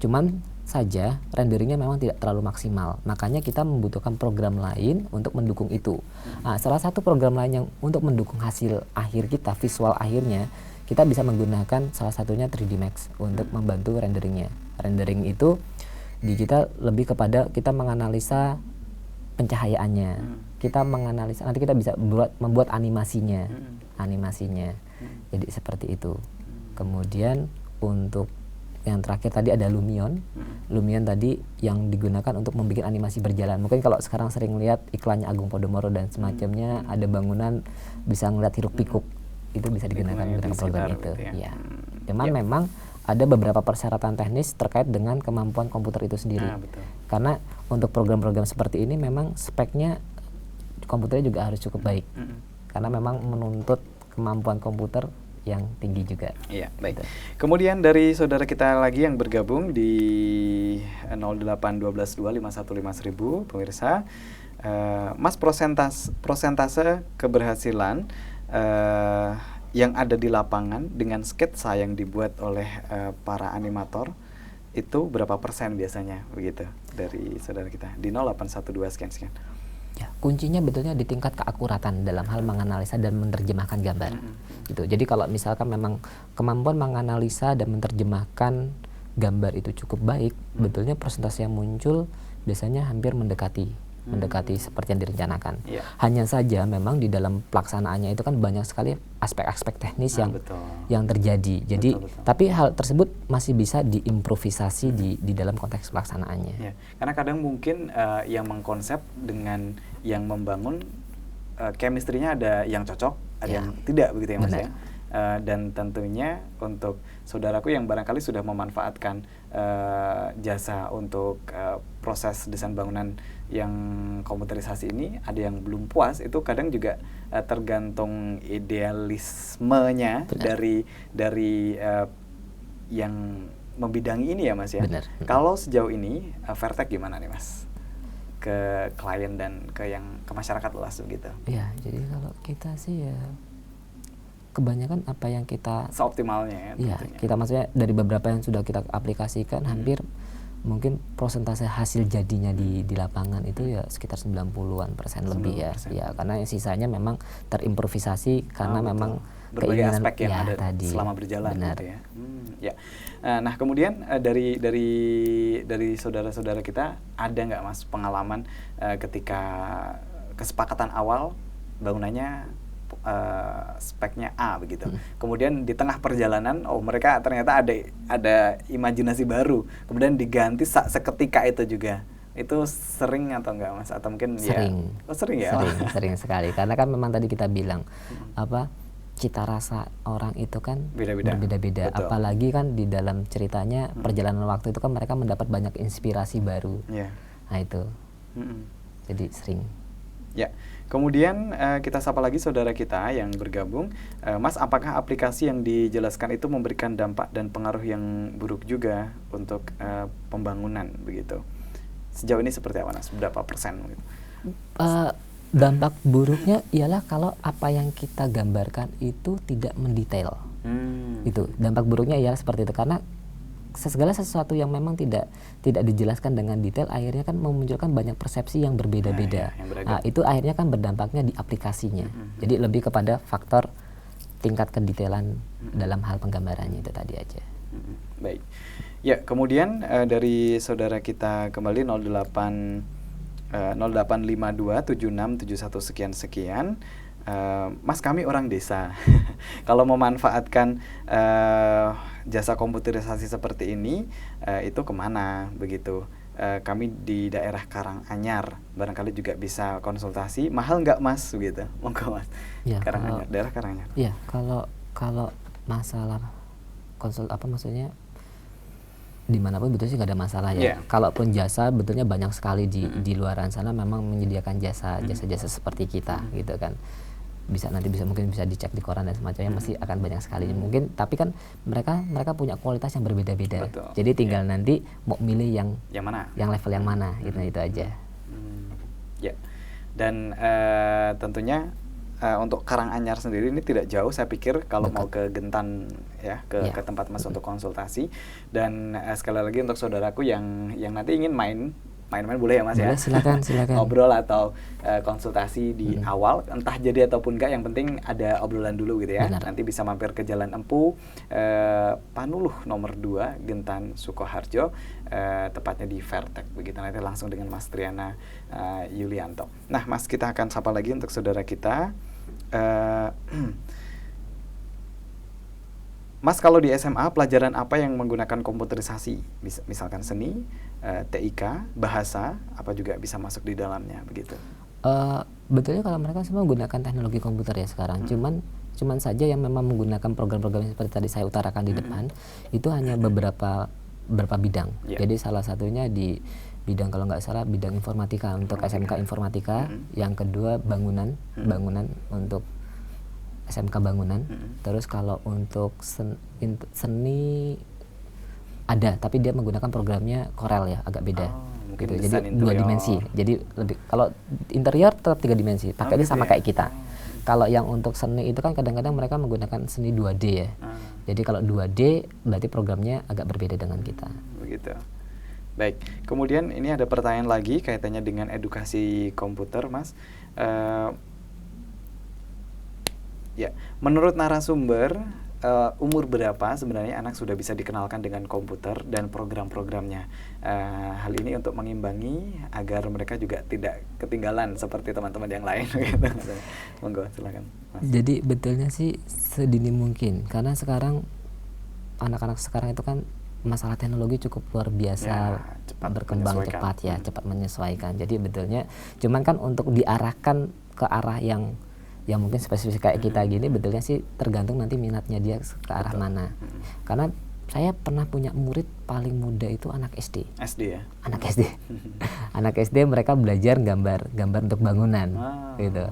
Cuman saja renderingnya memang tidak terlalu maksimal. Makanya kita membutuhkan program lain untuk mendukung itu. Nah, salah satu program lain yang untuk mendukung hasil akhir kita, visual akhirnya, kita bisa menggunakan salah satunya 3D Max untuk membantu renderingnya. Rendering itu di kita lebih kepada kita menganalisa pencahayaannya. Kita menganalisa, nanti kita bisa membuat animasinya. Jadi seperti itu. Kemudian untuk yang terakhir tadi ada Lumion. Lumion tadi yang digunakan untuk membuat animasi berjalan. Mungkin kalau sekarang sering lihat iklannya Agung Podomoro dan semacamnya, ada bangunan bisa ngeliat hiruk pikuk, itu bisa digunakan dengan program itu. Ya. Cuman memang ada beberapa persyaratan teknis terkait dengan kemampuan komputer itu sendiri. Karena untuk program-program seperti ini memang speknya komputernya juga harus cukup baik. Karena memang menuntut kemampuan komputer yang tinggi juga. Iya, baik. Kemudian dari saudara kita lagi yang bergabung di 081225151000, pemirsa, Mas, persentase keberhasilan yang ada di lapangan dengan sketsa yang dibuat oleh para animator itu berapa persen biasanya begitu dari saudara kita di 0812 sekian. Ya, kuncinya betulnya di tingkat keakuratan dalam hal menganalisa dan menerjemahkan gambar. Gitu. Jadi kalau misalkan memang kemampuan menganalisa dan menerjemahkan gambar itu cukup baik, betulnya persentase yang muncul biasanya hampir mendekati seperti yang direncanakan. Hanya saja memang di dalam pelaksanaannya itu kan banyak sekali aspek-aspek teknis yang terjadi. Jadi tapi hal tersebut masih bisa diimprovisasi di dalam konteks pelaksanaannya. Karena kadang mungkin yang mengkonsep dengan yang membangun chemistry-nya ada yang cocok, ada yang tidak begitu ya Mas. Ya. Dan tentunya untuk saudaraku yang barangkali sudah memanfaatkan jasa untuk proses desain bangunan yang komputerisasi ini, ada yang belum puas, itu kadang juga tergantung idealismenya dari yang membidangi ini ya Mas ya. Kalau sejauh ini Vertek gimana nih Mas? ke klien dan ke masyarakat luas begitu. Iya, jadi kalau kita sih ya kebanyakan apa yang kita seoptimalnya ya. Iya, kita maksudnya dari beberapa yang sudah kita aplikasikan hampir mungkin persentase hasil jadinya di lapangan itu ya sekitar 90% lebih ya. Ya, karena yang sisanya memang terimprovisasi karena memang berbagai aspek yang ya, ada tadi selama berjalan. Benar. Gitu ya. Ya. Nah, kemudian dari saudara-saudara kita ada nggak Mas pengalaman ketika kesepakatan awal bangunannya speknya A begitu. Kemudian di tengah perjalanan mereka ternyata ada imajinasi baru. Kemudian diganti seketika itu juga. Itu sering atau enggak Mas? Atau mungkin sering. Ya sering ya? Sering sekali. Karena kan memang tadi kita bilang cita rasa orang itu kan berbeda-beda. Apalagi kan di dalam ceritanya perjalanan waktu itu kan mereka mendapat banyak inspirasi baru. Nah itu. Jadi sering. Ya. Kemudian kita sapa lagi saudara kita yang bergabung. Mas, apakah aplikasi yang dijelaskan itu memberikan dampak dan pengaruh yang buruk juga untuk pembangunan begitu? Sejauh ini seperti apa Mas? Berapa persen? Gitu? Dampak buruknya ialah kalau apa yang kita gambarkan itu tidak mendetail. Itu dampak buruknya ialah seperti itu karena segala sesuatu yang memang tidak dijelaskan dengan detail akhirnya kan memunculkan banyak persepsi yang berbeda-beda. Nah, itu akhirnya kan berdampaknya di aplikasinya. Jadi lebih kepada faktor tingkat kedetailan dalam hal penggambarannya itu tadi aja. Baik. Ya, kemudian dari saudara kita kembali 08527671 sekian. Mas, kami orang desa. Kalau memanfaatkan jasa komputerisasi seperti ini, itu kemana begitu? Kami di daerah Karanganyar, barangkali juga bisa konsultasi. Mahal nggak Mas? Begitu. Monggo Mas. Ya, Karanganyar, daerah Karanganyar. Iya, kalau masalah maksudnya dimanapun betul sih nggak ada masalah ya. Kalaupun jasa betulnya banyak sekali di luaran sana memang menyediakan jasa seperti kita gitu kan. Mungkin bisa dicek di koran dan semacamnya masih akan banyak sekali mungkin, tapi kan mereka punya kualitas yang berbeda-beda. Jadi tinggal nanti mau milih yang mana, yang level yang mana gitu, itu aja. Ya. Dan tentunya untuk Karanganyar sendiri ini tidak jauh, saya pikir kalau mau ke Gentan ya ke tempat Mas untuk konsultasi. Dan sekali lagi untuk saudaraku yang nanti ingin main boleh ya Mas ya? Silakan. Ngobrol atau konsultasi di awal, entah jadi ataupun enggak, yang penting ada obrolan dulu gitu ya. Benar. Nanti bisa mampir ke Jalan Empu, Panuluh nomor 2, Gentan, Sukoharjo, tepatnya di Vertek begitu. Nanti langsung dengan Mas Triana Yulianto. Nah Mas, kita akan sapa lagi untuk saudara kita. Mas, kalau di SMA pelajaran apa yang menggunakan komputerisasi? Misalkan seni, TIK, bahasa, apa juga bisa masuk di dalamnya begitu? Betulnya kalau mereka semua menggunakan teknologi komputer ya sekarang. Cuman saja yang memang menggunakan program-program seperti tadi saya utarakan di depan itu hanya beberapa bidang. Jadi salah satunya di bidang, kalau nggak salah, bidang informatika untuk SMK informatika. Yang kedua bangunan untuk SMK bangunan. Terus kalau untuk seni ada, tapi dia menggunakan programnya Corel ya, agak beda. Gitu. Jadi 2 dimensi. Jadi lebih, kalau interior tetap 3 dimensi. Pakainya sama kayak kita. Kalau yang untuk seni itu kan kadang-kadang mereka menggunakan seni 2D ya. Jadi kalau 2D berarti programnya agak berbeda dengan kita. Begitu. Baik. Kemudian ini ada pertanyaan lagi kaitannya dengan edukasi komputer, Mas. Ya, menurut narasumber, umur berapa sebenarnya anak sudah bisa dikenalkan dengan komputer dan program-programnya? Hal ini untuk mengimbangi agar mereka juga tidak ketinggalan seperti teman-teman yang lain. Monggo, silakan, Mas. Jadi betulnya sih sedini mungkin, karena sekarang anak-anak sekarang itu kan masalah teknologi cukup luar biasa, berkembang cepat ya, cepat menyesuaikan. Jadi betulnya, cuman kan untuk diarahkan ke arah yang mungkin spesifik kayak kita gini, betulnya sih tergantung nanti minatnya dia ke arah mana. Karena saya pernah punya murid paling muda itu anak SD. SD ya? Anak SD. Anak SD mereka belajar gambar untuk bangunan gitu.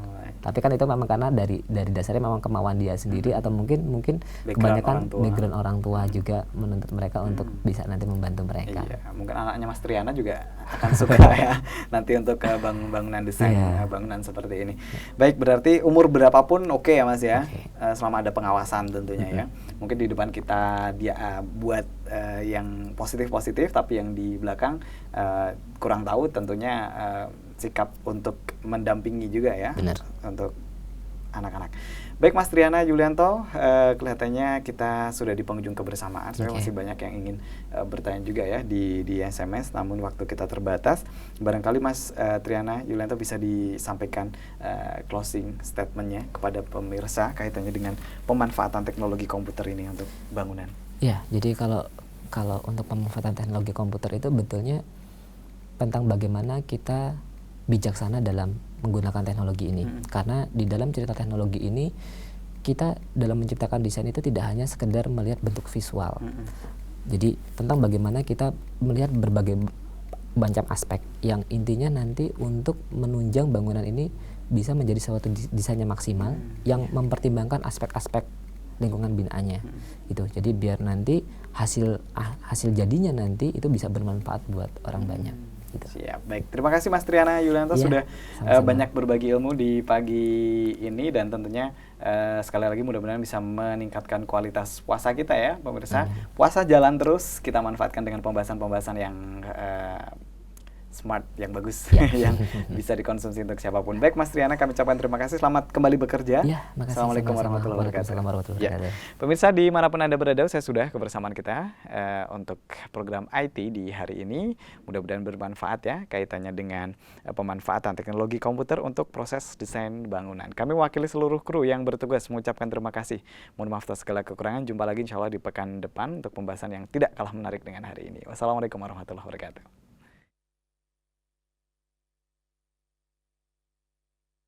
Tapi kan itu memang karena dari dasarnya memang kemauan dia sendiri atau mungkin kebanyakan background orang tua juga menuntut mereka untuk bisa nanti membantu mereka. Iya, mungkin anaknya Mas Triana juga akan suka ya nanti untuk bangunan desain bangunan seperti ini. Baik, berarti umur berapapun oke ya Mas ya, selama ada pengawasan tentunya ya. Mungkin di depan kita dia buat yang positif, tapi yang di belakang kurang tahu tentunya sikap untuk mendampingi juga ya. Benar. Untuk anak-anak. Baik Mas Triana Yulianto, kelihatannya kita sudah di penghujung kebersamaan. Saya masih banyak yang ingin bertanya juga ya di SMS, namun waktu kita terbatas. Barangkali Mas Triana Yulianto bisa disampaikan closing statement-nya kepada pemirsa kaitannya dengan pemanfaatan teknologi komputer ini untuk bangunan. Ya, jadi kalau untuk pemanfaatan teknologi komputer itu betulnya tentang bagaimana kita bijaksana dalam menggunakan teknologi ini. Karena di dalam cerita teknologi ini kita dalam menciptakan desain itu tidak hanya sekedar melihat bentuk visual. Jadi tentang bagaimana kita melihat berbagai macam aspek yang intinya nanti untuk menunjang bangunan ini bisa menjadi suatu desainnya maksimal yang mempertimbangkan aspek-aspek lingkungan binaannya. Gitu. Jadi biar nanti hasil jadinya nanti itu bisa bermanfaat buat orang banyak. Gitu. Siap, baik. Terima kasih Mas Triana Yulianto sudah banyak berbagi ilmu di pagi ini dan tentunya sekali lagi mudah-mudahan bisa meningkatkan kualitas puasa kita ya pemirsa. Puasa jalan terus, kita manfaatkan dengan pembahasan-pembahasan yang smart, yang bagus, yang bisa dikonsumsi untuk siapapun. Baik Mas Triana, kami ucapkan terima kasih. Selamat kembali bekerja. Ya, makasih. Assalamualaikum warahmatullahi wabarakatuh. Ya. Pemirsa, dimanapun Anda berada, saya sudah kebersamaan kita untuk program IT di hari ini. Mudah-mudahan bermanfaat ya kaitannya dengan pemanfaatan teknologi komputer untuk proses desain bangunan. Kami mewakili seluruh kru yang bertugas mengucapkan terima kasih. Mohon maaf atas segala kekurangan. Jumpa lagi insya Allah di pekan depan untuk pembahasan yang tidak kalah menarik dengan hari ini. Wassalamualaikum warahmatullahi wabarakatuh.